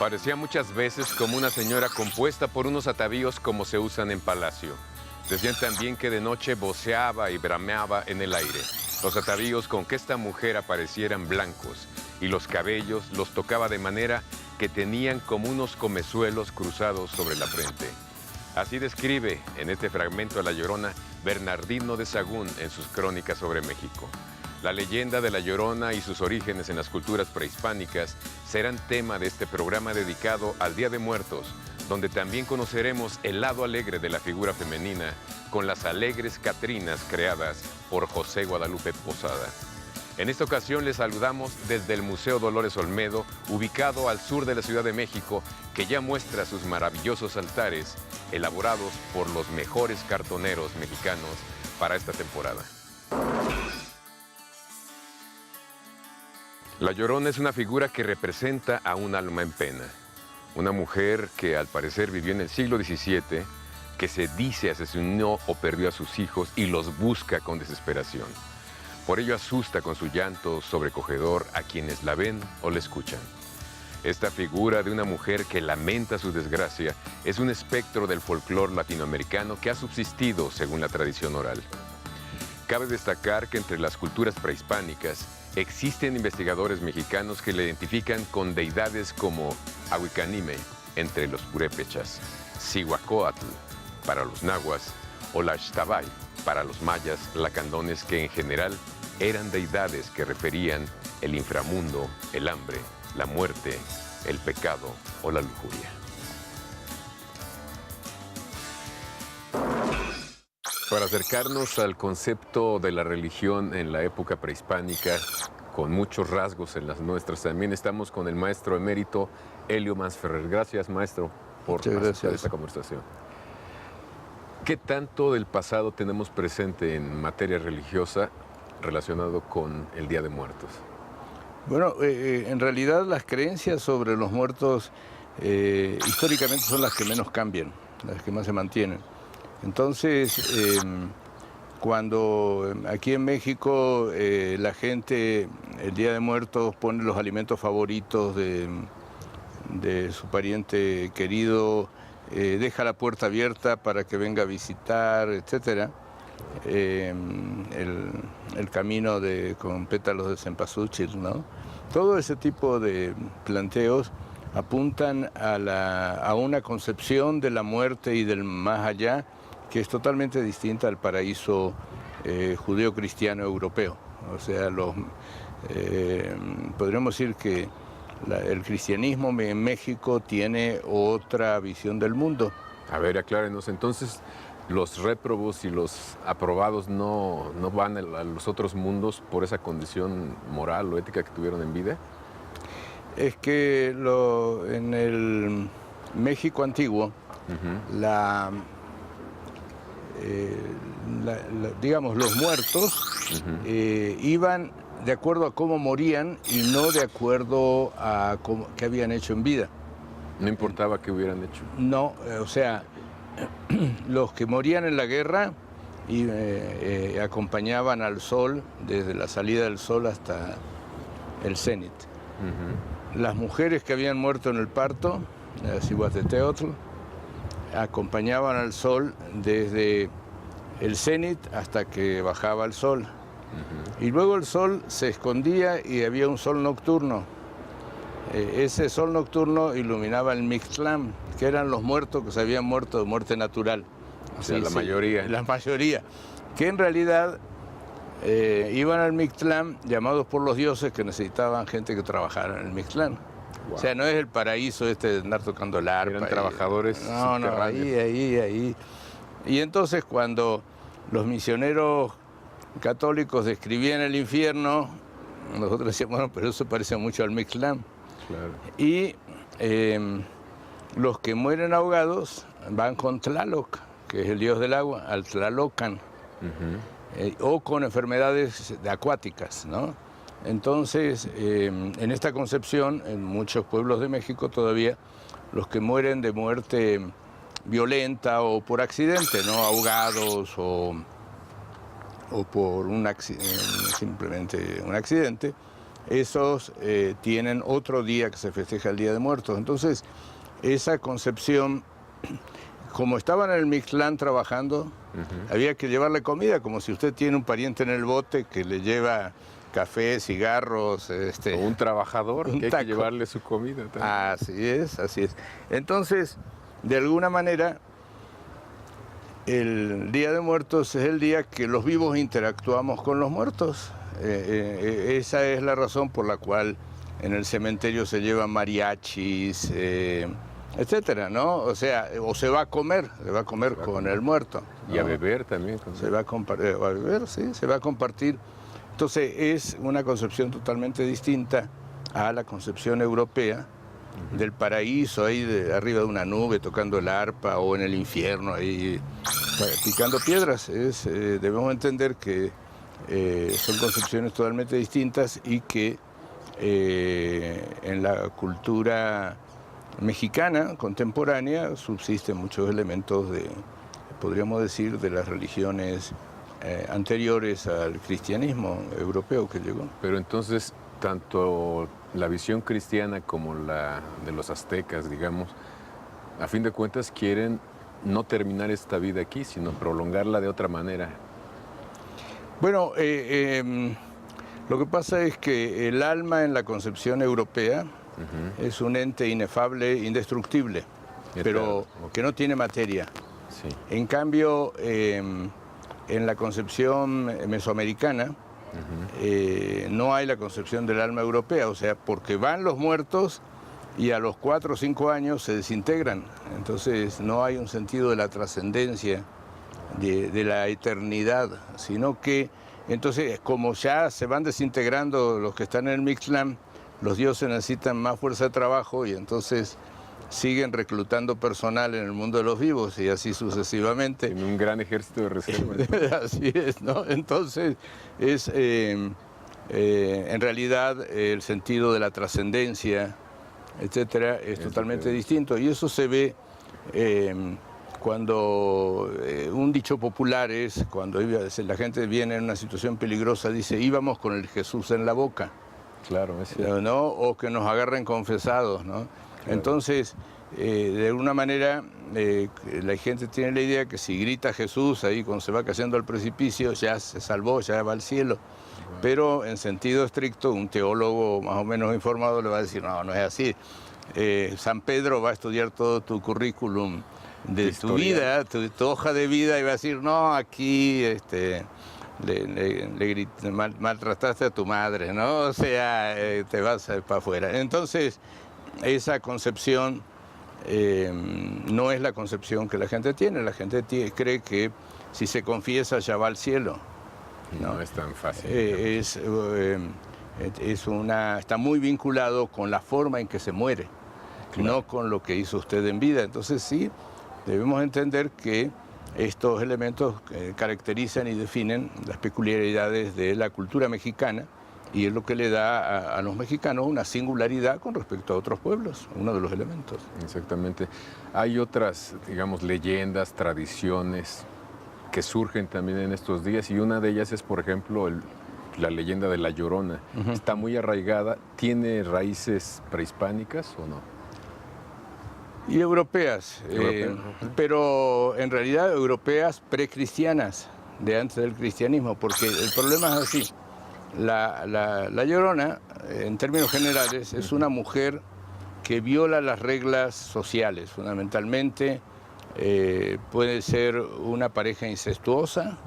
Parecía muchas veces como una señora compuesta por unos atavíos como se usan en palacio. Decían también que de noche voceaba y brameaba en el aire. Los atavíos con que esta mujer aparecieran blancos y los cabellos los tocaba de manera que tenían como unos comezuelos cruzados sobre la frente. Así describe en este fragmento a La Llorona Bernardino de Sahagún en sus crónicas sobre México. La leyenda de La Llorona y sus orígenes en las culturas prehispánicas serán tema de este programa dedicado al Día de Muertos, donde también conoceremos el lado alegre de la figura femenina con las alegres Catrinas creadas por José Guadalupe Posada. En esta ocasión les saludamos desde el Museo Dolores Olmedo, ubicado al sur de la Ciudad de México, que ya muestra sus maravillosos altares, elaborados por los mejores cartoneros mexicanos para esta temporada. La Llorona es una figura que representa a un alma en pena. Una mujer que al parecer vivió en el siglo XVII, que se dice asesinó o perdió a sus hijos y los busca con desesperación. Por ello asusta con su llanto sobrecogedor a quienes la ven o la escuchan. Esta figura de una mujer que lamenta su desgracia es un espectro del folclore latinoamericano que ha subsistido según la tradición oral. Cabe destacar que entre las culturas prehispánicas existen investigadores mexicanos que la identifican con deidades como Ahuicanime, entre los purépechas, Cihuacóatl, para los nahuas, o Laxtabay, para los mayas lacandones, que en general eran deidades que referían el inframundo, el hambre, la muerte, el pecado o la lujuria. Para acercarnos al concepto de la religión en la época prehispánica, con muchos rasgos en las nuestras, también estamos con el maestro emérito Helio Masferrer. Gracias, maestro, por aceptar esta conversación. ¿Qué tanto del pasado tenemos presente en materia religiosa relacionado con el Día de Muertos? Bueno, en realidad las creencias sobre los muertos históricamente son las que menos cambian, las que más se mantienen. Entonces, cuando aquí en México la gente el Día de Muertos pone los alimentos favoritos de su pariente querido, deja la puerta abierta para que venga a visitar, etc. El camino con pétalos de cempasúchil, ¿no? Todo ese tipo de planteos apuntan a una concepción de la muerte y del más allá que es totalmente distinta al paraíso judeo-cristiano europeo. O sea, podríamos decir que el cristianismo en México tiene otra visión del mundo. A ver, aclárenos, entonces, ¿los réprobos y los aprobados no van a los otros mundos por esa condición moral o ética que tuvieron en vida? Es que en el México antiguo, digamos, los muertos iban de acuerdo a cómo morían y no de acuerdo a qué habían hecho en vida. ¿No importaba qué hubieran hecho? No, o sea, los que morían en la guerra acompañaban al sol desde la salida del sol hasta el cenit. Las mujeres que habían muerto en el parto, las Cihuateteotl, acompañaban al sol desde el cenit hasta que bajaba el sol. Y luego el sol se escondía y había un sol nocturno. Ese sol nocturno iluminaba el Mictlán, que eran los muertos que se habían muerto de muerte natural. O sea, la mayoría. La mayoría. Que en realidad iban al Mictlán llamados por los dioses que necesitaban gente que trabajara en el Mictlán. Wow. O sea, no es el paraíso de andar tocando el arpa. Eran trabajadores subterráneos. No, ahí. Y entonces cuando los misioneros católicos describían el infierno, nosotros decíamos, bueno, pero eso parece mucho al Mictlán. Claro. Y los que mueren ahogados van con Tlaloc, que es el dios del agua, al Tlalocan, o con enfermedades acuáticas, ¿no? Entonces, en esta concepción, en muchos pueblos de México todavía, los que mueren de muerte violenta o por accidente, ¿no? Ahogados o por simplemente un accidente, esos tienen otro día que se festeja el Día de Muertos. Entonces, esa concepción, como estaban en el Mixtlán trabajando, había que llevarle comida, como si usted tiene un pariente en el bote que le lleva café, cigarros, o un trabajador, que hay que llevarle su comida también. Así es, así es. Entonces, de alguna manera, el Día de Muertos es el día que los vivos interactuamos con los muertos. Esa es la razón por la cual en el cementerio se llevan mariachis, etcétera, ¿no? O sea, o se va a comer con el muerto, ¿no? Y a beber también. Se va a beber, sí, se va a compartir. Entonces es una concepción totalmente distinta a la concepción europea del paraíso, ahí arriba de una nube tocando el arpa, o en el infierno ahí picando piedras. Debemos entender que son concepciones totalmente distintas y que en la cultura mexicana contemporánea subsisten muchos elementos podríamos decir, de las religiones anteriores al cristianismo europeo que llegó. Pero entonces, tanto la visión cristiana como la de los aztecas, digamos, a fin de cuentas quieren no terminar esta vida aquí, sino prolongarla de otra manera. Bueno, lo que pasa es que el alma en la concepción europea es un ente inefable, indestructible, pero que no tiene materia. Sí. En cambio, en la concepción mesoamericana no hay la concepción del alma europea, o sea, porque van los muertos y a los 4 o 5 años se desintegran. Entonces no hay un sentido de la trascendencia, de la eternidad, sino que entonces como ya se van desintegrando los que están en el Mixtlán, los dioses necesitan más fuerza de trabajo y entonces siguen reclutando personal en el mundo de los vivos y así sucesivamente. En un gran ejército de reserva. Así es, ¿no? Entonces es en realidad el sentido de la trascendencia, etcétera, es totalmente distinto. Y eso se ve cuando un dicho popular es, cuando la gente viene en una situación peligrosa, dice, íbamos con el Jesús en la boca. Claro, es cierto. ¿No? O que nos agarren confesados, ¿no? Claro. Entonces, de alguna manera, la gente tiene la idea que si grita Jesús ahí cuando se va cayendo al precipicio, ya se salvó, ya va al cielo. Wow. Pero en sentido estricto, un teólogo más o menos informado le va a decir, no, no es así. San Pedro va a estudiar todo tu currículum de tu vida, tu hoja de vida, y va a decir, no, aquí maltrataste a tu madre, ¿no? O sea, te vas para afuera. Entonces, esa concepción no es la concepción que la gente tiene. La gente cree que si se confiesa ya va al cielo. No es tan fácil. Está muy vinculado con la forma en que se muere, claro, no con lo que hizo usted en vida. Entonces sí, debemos entender que estos elementos caracterizan y definen las peculiaridades de la cultura mexicana, y es lo que le da a los mexicanos una singularidad con respecto a otros pueblos, uno de los elementos. Exactamente. Hay otras, digamos, leyendas, tradiciones que surgen también en estos días, y una de ellas es, por ejemplo, la leyenda de La Llorona. Está muy arraigada. ¿Tiene raíces prehispánicas o no? Y europeas, pero en realidad europeas precristianas, de antes del cristianismo, porque el problema es así. La Llorona, en términos generales, es una mujer que viola las reglas sociales, fundamentalmente. Puede ser una pareja incestuosa,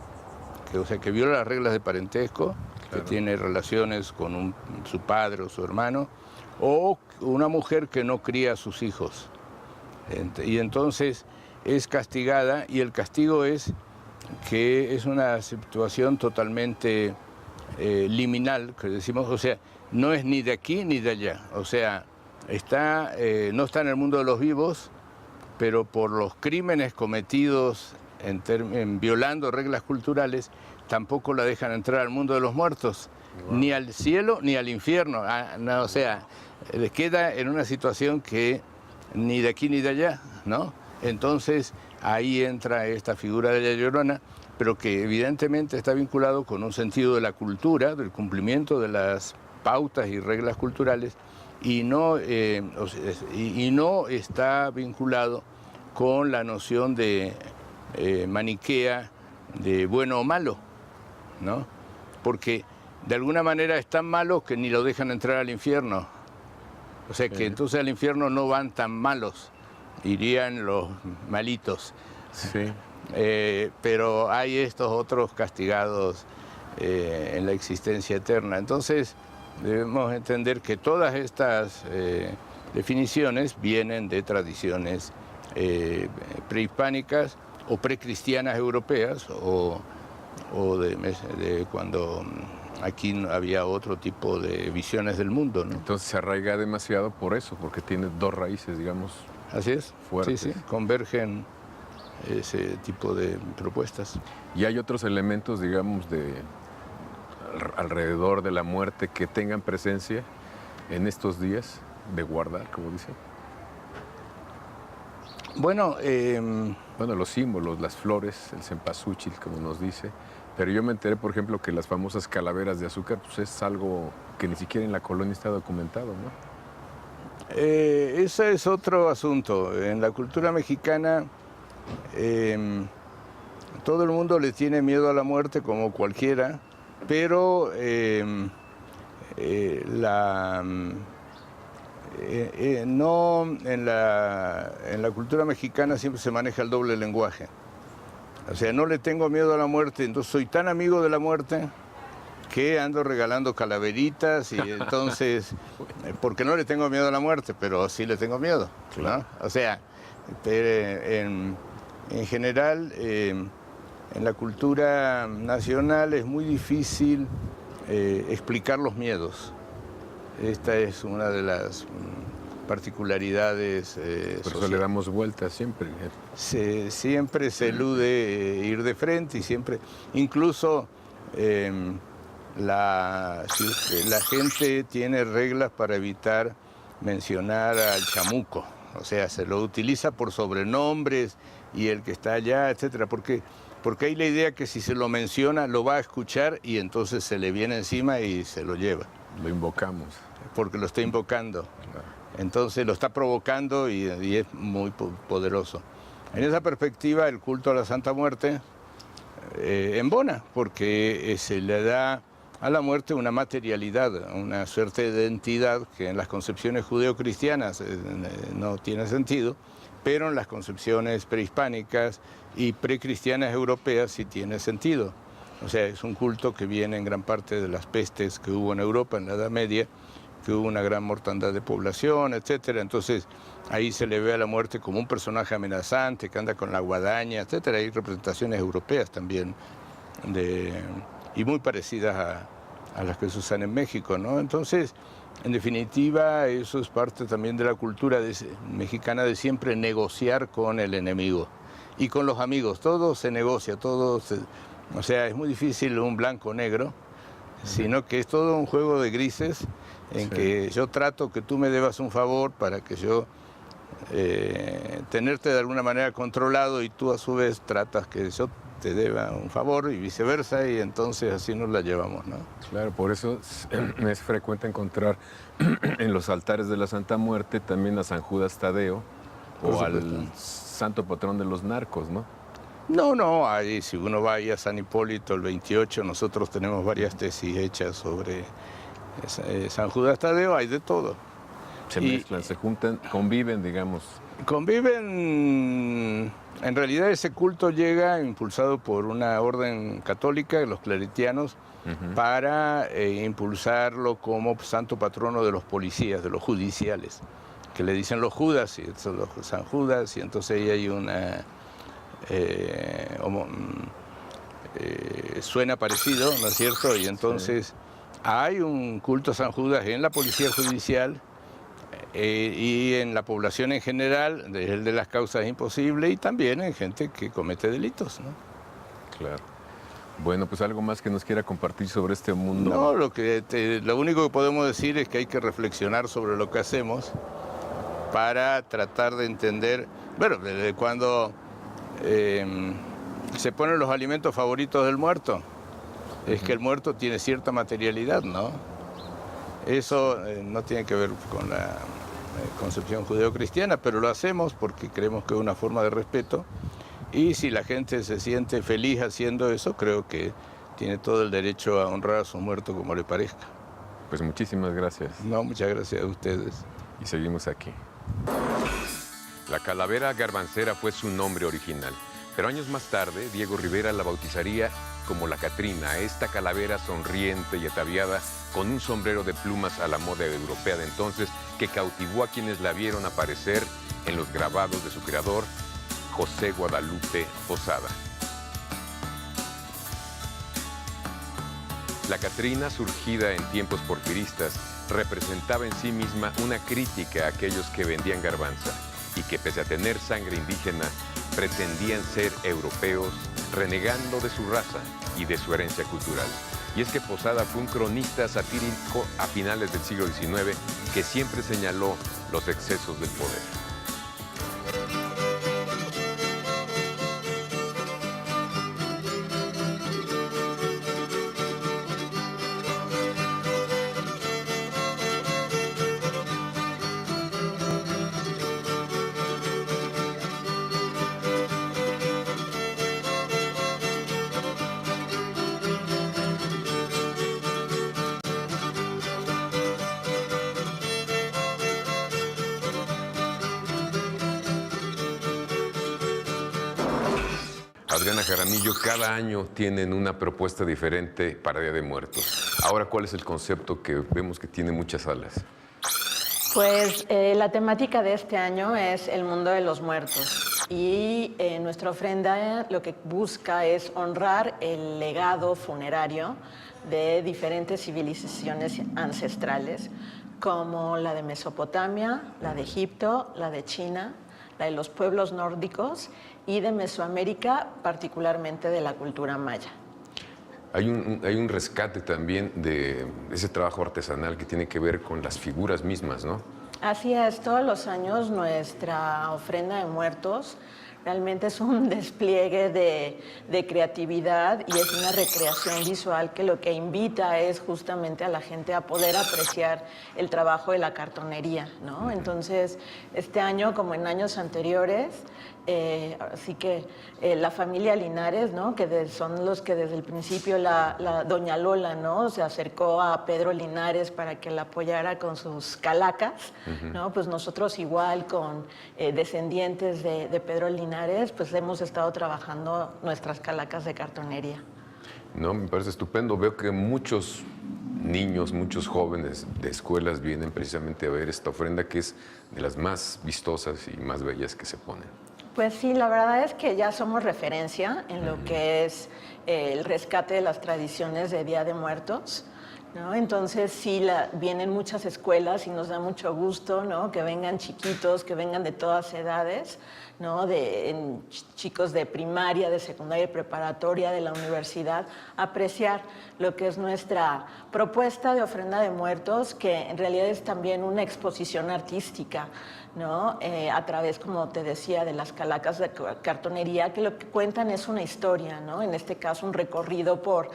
que viola las reglas de parentesco, claro, que tiene relaciones con su padre o su hermano, o una mujer que no cría a sus hijos. Y entonces es castigada, y el castigo es que es una situación totalmente liminal, que decimos, o sea, no es ni de aquí ni de allá, o sea, no está en el mundo de los vivos, pero por los crímenes cometidos violando reglas culturales, tampoco la dejan entrar al mundo de los muertos, wow, ni al cielo ni al infierno. No, o sea, queda en una situación que ni de aquí ni de allá, ¿no? Entonces ahí entra esta figura de la Llorona, pero que evidentemente está vinculado con un sentido de la cultura, del cumplimiento de las pautas y reglas culturales y no está vinculado con la noción de maniquea de bueno o malo, ¿no? Porque de alguna manera es tan malo que ni lo dejan entrar al infierno. O sea que entonces al infierno no van tan malos, irían los malitos. Sí. Pero hay estos otros castigados en la existencia eterna. Entonces debemos entender que todas estas definiciones vienen de tradiciones prehispánicas o precristianas europeas o de cuando aquí había otro tipo de visiones del mundo, ¿no? Entonces se arraiga demasiado por eso, porque tiene dos raíces, digamos. Así es, fuertes. sí, convergen ese tipo de propuestas. Y hay otros elementos, digamos, alrededor de la muerte que tengan presencia en estos días de guardar, como dicen. Bueno, los símbolos, las flores, el cempasúchil, como nos dice. Pero yo me enteré, por ejemplo, que las famosas calaveras de azúcar, pues es algo que ni siquiera en la colonia está documentado, ¿no? Ese es otro asunto. En la cultura mexicana, todo el mundo le tiene miedo a la muerte como cualquiera, pero no en la cultura mexicana siempre se maneja el doble lenguaje. O sea, no le tengo miedo a la muerte, entonces soy tan amigo de la muerte que ando regalando calaveritas y entonces, porque no le tengo miedo a la muerte, pero sí le tengo miedo, ¿no? O sea, en general, en la cultura nacional es muy difícil explicar los miedos. Esta es una de las particularidades Por eso le damos vueltas siempre. Siempre se elude ir de frente y siempre, incluso la gente tiene reglas para evitar mencionar al chamuco, o sea, se lo utiliza por sobrenombres y el que está allá, etcétera, porque hay la idea que si se lo menciona lo va a escuchar y entonces se le viene encima y se lo lleva. Lo invocamos. Porque lo está invocando. Entonces lo está provocando y es muy poderoso. En esa perspectiva, el culto a la Santa Muerte embona, porque se le da a la muerte una materialidad, una suerte de entidad que en las concepciones judeocristianas no tiene sentido, pero en las concepciones prehispánicas y precristianas europeas sí tiene sentido. O sea, es un culto que viene en gran parte de las pestes que hubo en Europa en la Edad Media, que hubo una gran mortandad de población, etcétera. Entonces, ahí se le ve a la muerte como un personaje amenazante que anda con la guadaña, etcétera. Hay representaciones europeas también y muy parecidas a las que se usan en México, ¿no? Entonces, en definitiva, eso es parte también de la cultura mexicana de siempre negociar con el enemigo y con los amigos. Todo se negocia, o sea, es muy difícil un blanco-negro, sino que es todo un juego de grises en que yo trato que tú me debas un favor para que yo tenerte de alguna manera controlado y tú a su vez tratas que yo te deba un favor y viceversa y entonces así nos la llevamos, ¿no? Claro, por eso es frecuente encontrar en los altares de la Santa Muerte también a San Judas Tadeo o al santo patrón de los narcos, ¿no? No, ahí si uno va ahí a San Hipólito el 28, nosotros tenemos varias tesis hechas sobre San Judas Tadeo, hay de todo. Se mezclan, se juntan, conviven, digamos. Conviven, en realidad ese culto llega impulsado por una orden católica, los claretianos, para impulsarlo como santo patrono de los policías, de los judiciales, que le dicen los Judas, y son los San Judas, y entonces ahí hay una... suena parecido, ¿no es cierto? Y entonces hay un culto a San Judas en la policía judicial y en la población en general, el de las causas imposibles y también en gente que comete delitos, ¿no? Claro. Bueno, pues algo más que nos quiera compartir sobre este mundo. No, lo único que podemos decir es que hay que reflexionar sobre lo que hacemos para tratar de entender, bueno, desde cuando se ponen los alimentos favoritos del muerto, es que el muerto tiene cierta materialidad, ¿no? Eso no tiene que ver con la concepción judeocristiana, pero lo hacemos porque creemos que es una forma de respeto. Y si la gente se siente feliz haciendo eso, creo que tiene todo el derecho a honrar a su muerto como le parezca. Pues muchísimas gracias. No, muchas gracias a ustedes. Y seguimos aquí. La calavera garbancera fue su nombre original, pero años más tarde, Diego Rivera la bautizaría como la Catrina, esta calavera sonriente y ataviada con un sombrero de plumas a la moda europea de entonces que cautivó a quienes la vieron aparecer en los grabados de su creador, José Guadalupe Posada. La Catrina, surgida en tiempos porfiristas, representaba en sí misma una crítica a aquellos que vendían garbanza y que, pese a tener sangre indígena, pretendían ser europeos, renegando de su raza y de su herencia cultural. Y es que Posada fue un cronista satírico a finales del siglo XIX que siempre señaló los excesos del poder. Adriana Jaramillo, cada año tienen una propuesta diferente para Día de Muertos. Ahora, ¿cuál es el concepto que vemos que tiene muchas salas? Pues la temática de este año es el mundo de los muertos y nuestra ofrenda lo que busca es honrar el legado funerario de diferentes civilizaciones ancestrales como la de Mesopotamia, la de Egipto, la de China, la de los pueblos nórdicos y de Mesoamérica, particularmente de la cultura maya. Hay un rescate también de ese trabajo artesanal que tiene que ver con las figuras mismas, ¿no? Así es, todos los años nuestra ofrenda de muertos realmente es un despliegue de creatividad y es una recreación visual que lo que invita es justamente a la gente a poder apreciar el trabajo de la cartonería, ¿no? Entonces, este año, como en años anteriores, así que la familia Linares, ¿no? Que son los que desde el principio la doña Lola, ¿no? Se acercó a Pedro Linares para que la apoyara con sus calacas, ¿no? Pues nosotros igual con descendientes de Pedro Linares, pues hemos estado trabajando nuestras calacas de cartonería. No, me parece estupendo. Veo que muchos niños, muchos jóvenes de escuelas vienen precisamente a ver esta ofrenda que es de las más vistosas y más bellas que se ponen. Pues sí, la verdad es que ya somos referencia en lo que es el rescate de las tradiciones de Día de Muertos, ¿no? Entonces sí, vienen muchas escuelas y nos da mucho gusto, ¿no? Que vengan chiquitos, que vengan de todas edades, ¿no? Chicos de primaria, de secundaria y preparatoria, de la universidad, apreciar lo que es nuestra propuesta de ofrenda de muertos, que en realidad es también una exposición artística, ¿no? A través, como te decía, de las calacas de cartonería, que lo que cuentan es una historia, ¿no? En este caso, un recorrido por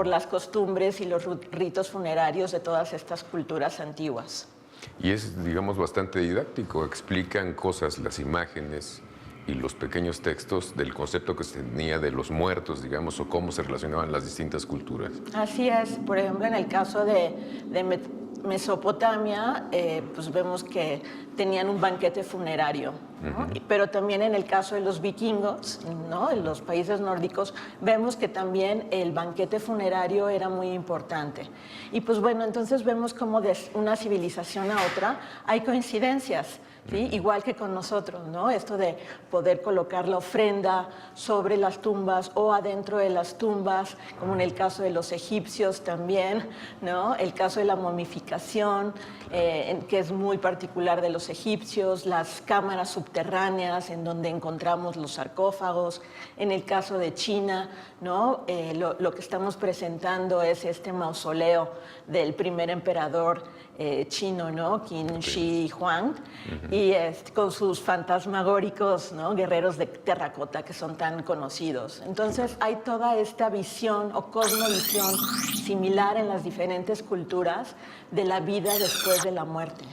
las costumbres y los ritos funerarios de todas estas culturas antiguas. Y es, digamos, bastante didáctico. Explican cosas, las imágenes y los pequeños textos del concepto que se tenía de los muertos, digamos, o cómo se relacionaban las distintas culturas. Así es. Por ejemplo, en el caso de Mesopotamia, pues vemos que tenían un banquete funerario, ¿no? Pero también en el caso de los vikingos, ¿no? En los países nórdicos, vemos que también el banquete funerario era muy importante. Y pues bueno, entonces vemos cómo de una civilización a otra hay coincidencias, ¿sí? Igual que con nosotros, ¿no? Esto de poder colocar la ofrenda sobre las tumbas o adentro de las tumbas, como en el caso de los egipcios también, ¿no? El caso de la momificación, que es muy particular de los egipcios, las cámaras subterráneas en donde encontramos los sarcófagos. En el caso de China, ¿no? Lo que estamos presentando es este mausoleo del primer emperador chino, ¿no? Qin Shi Huang, y con sus fantasmagóricos, ¿no? Guerreros de terracota que son tan conocidos. Entonces hay toda esta visión o cosmovisión similar en las diferentes culturas de la vida después de la muerte.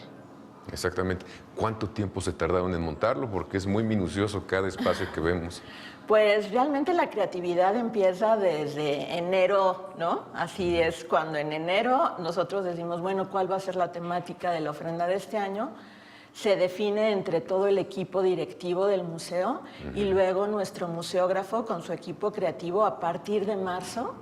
Exactamente. ¿Cuánto tiempo se tardaron en montarlo? Porque es muy minucioso cada espacio que vemos. Pues realmente la creatividad empieza desde enero, ¿no? Así es, cuando en enero nosotros decimos, bueno, ¿cuál va a ser la temática de la ofrenda de este año? Se define entre todo el equipo directivo del museo y luego nuestro museógrafo con su equipo creativo a partir de marzo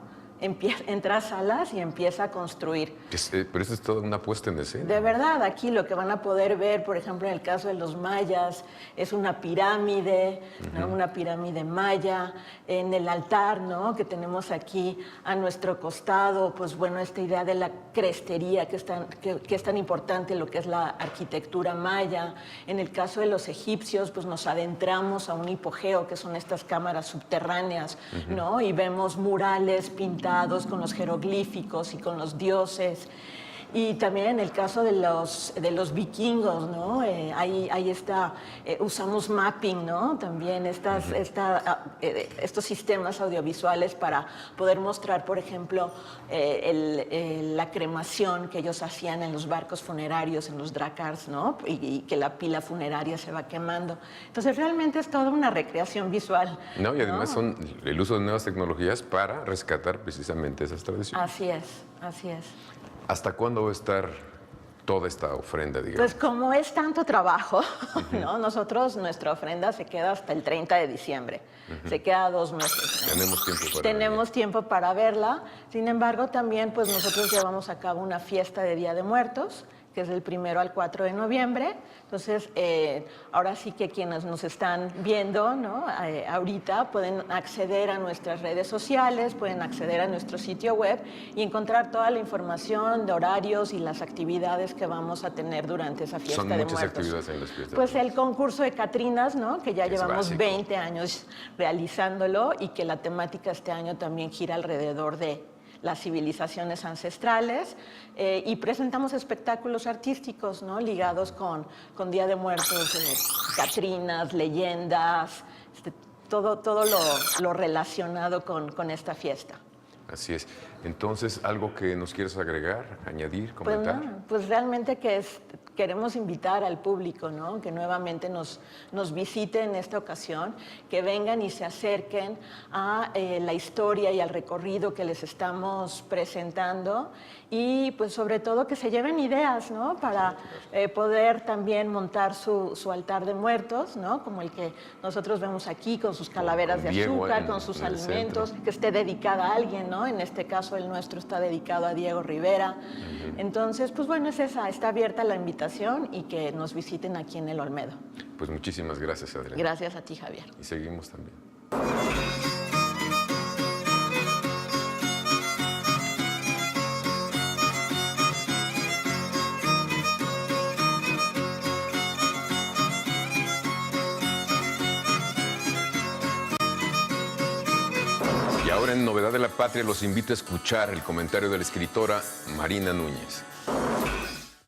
entra a salas y empieza a construir. Pero eso es toda una puesta en escena. De verdad, aquí lo que van a poder ver, por ejemplo, en el caso de los mayas, es una pirámide, ¿no? Una pirámide maya. En el altar, ¿no? Que tenemos aquí a nuestro costado, pues bueno, esta idea de la crestería que es tan importante, lo que es la arquitectura maya. En el caso de los egipcios, pues nos adentramos a un hipogeo, que son estas cámaras subterráneas, ¿no? Y vemos murales pintados con los jeroglíficos y con los dioses. Y también en el caso de los vikingos, ¿no? Ahí está, usamos mapping, ¿no? También estos sistemas audiovisuales para poder mostrar, por ejemplo, la cremación que ellos hacían en los barcos funerarios, en los dracars, ¿no? Y que la pila funeraria se va quemando. Entonces realmente es toda una recreación visual. No, y además son el uso de nuevas tecnologías para rescatar precisamente esas tradiciones. Así es, así es. ¿Hasta cuándo va a estar toda esta ofrenda, digamos? Pues como es tanto trabajo, ¿no? Nuestra ofrenda se queda hasta el 30 de diciembre. Se queda 2 meses. ¿No? Tenemos tiempo para verla. Sin embargo, también pues nosotros llevamos a cabo una fiesta de Día de Muertos, que es del 1 al 4 de noviembre. Entonces, ahora sí que quienes nos están viendo, ¿no? Ahorita pueden acceder a nuestras redes sociales, pueden acceder a nuestro sitio web y encontrar toda la información de horarios y las actividades que vamos a tener durante esa fiesta de muertos. Son muchas actividades en las fiestas. Pues el concurso de Catrinas, ¿no? Que ya llevamos 20 años realizándolo y que la temática este año también gira alrededor de las civilizaciones ancestrales, y presentamos espectáculos artísticos, ¿no? Ligados con Día de Muertos, Catrinas, leyendas, todo lo relacionado con esta fiesta. Así es. Entonces, ¿algo que nos quieras agregar, añadir, comentar? Pues realmente queremos invitar al público, ¿no? Que nuevamente nos visite en esta ocasión, que vengan y se acerquen a la historia y al recorrido que les estamos presentando y pues sobre todo que se lleven ideas, ¿no? Para poder también montar su altar de muertos, ¿no? Como el que nosotros vemos aquí, con sus calaveras de azúcar, con sus alimentos, que esté dedicada a alguien, ¿no? En este caso el nuestro está dedicado a Diego Rivera. Entonces, pues bueno, está abierta la invitación y que nos visiten aquí en el Olmedo. Pues muchísimas gracias, Adriana. Gracias a ti, Javier. Y seguimos también. Y ahora en Novedad de la Patria los invito a escuchar el comentario de la escritora Marina Núñez.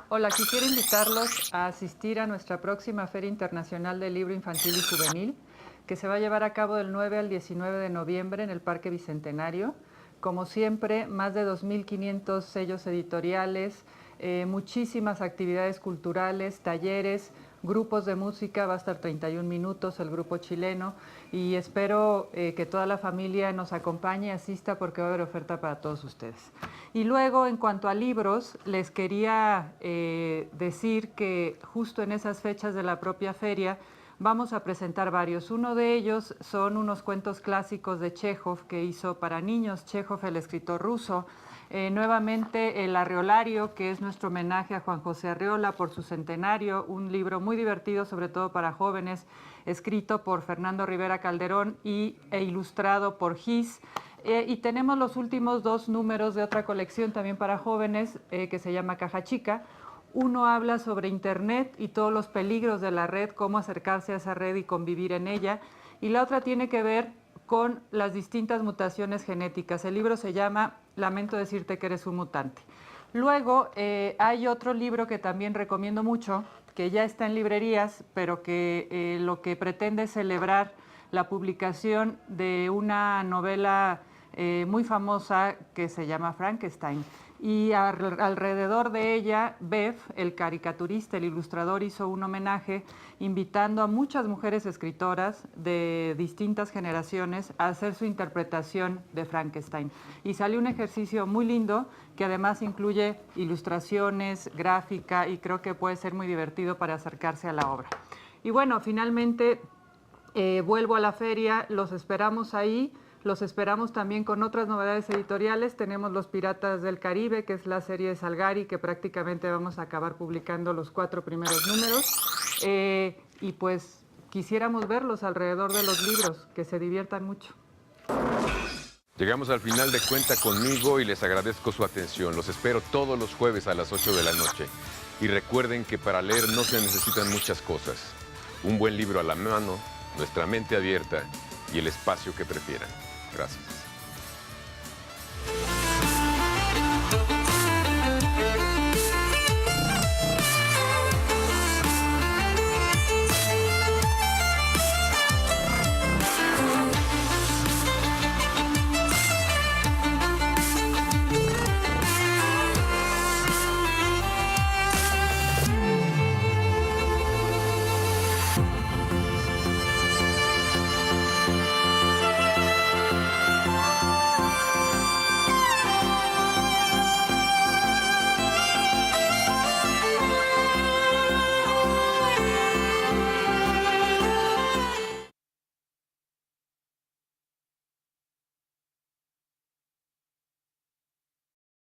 Hola, quisiera invitarlos a asistir a nuestra próxima Feria Internacional del Libro Infantil y Juvenil, que se va a llevar a cabo del 9 al 19 de noviembre en el Parque Bicentenario. Como siempre, más de 2.500 sellos editoriales, muchísimas actividades culturales, talleres, grupos de música, va a estar 31 minutos el grupo chileno y espero que toda la familia nos acompañe y asista porque va a haber oferta para todos ustedes. Y luego, en cuanto a libros, les quería decir que justo en esas fechas de la propia feria vamos a presentar varios. Uno de ellos son unos cuentos clásicos de Chejov que hizo para niños, Chejov, el escritor ruso. Nuevamente El Arreolario, que es nuestro homenaje a Juan José Arreola por su centenario, un libro muy divertido, sobre todo para jóvenes, escrito por Fernando Rivera Calderón e ilustrado por Gis. Y tenemos los últimos 2 números de otra colección también para jóvenes, que se llama Caja Chica. Uno habla sobre Internet y todos los peligros de la red, cómo acercarse a esa red y convivir en ella. Y la otra tiene que ver con las distintas mutaciones genéticas. El libro se llama Lamento decirte que eres un mutante. Luego hay otro libro que también recomiendo mucho, que ya está en librerías, pero que lo que pretende es celebrar la publicación de una novela muy famosa que se llama Frankenstein. Y alrededor de ella, Bev, el caricaturista, el ilustrador, hizo un homenaje invitando a muchas mujeres escritoras de distintas generaciones a hacer su interpretación de Frankenstein. Y salió un ejercicio muy lindo que además incluye ilustraciones, gráfica, y creo que puede ser muy divertido para acercarse a la obra. Y bueno, finalmente vuelvo a la feria, los esperamos ahí. Los esperamos también con otras novedades editoriales. Tenemos Los Piratas del Caribe, que es la serie de Salgari, que prácticamente vamos a acabar publicando los 4 primeros números. Y pues quisiéramos verlos alrededor de los libros, que se diviertan mucho. Llegamos al final de Cuenta Conmigo y les agradezco su atención. Los espero todos los jueves a las 8 de la noche. Y recuerden que para leer no se necesitan muchas cosas. Un buen libro a la mano, nuestra mente abierta y el espacio que prefieran. Gracias.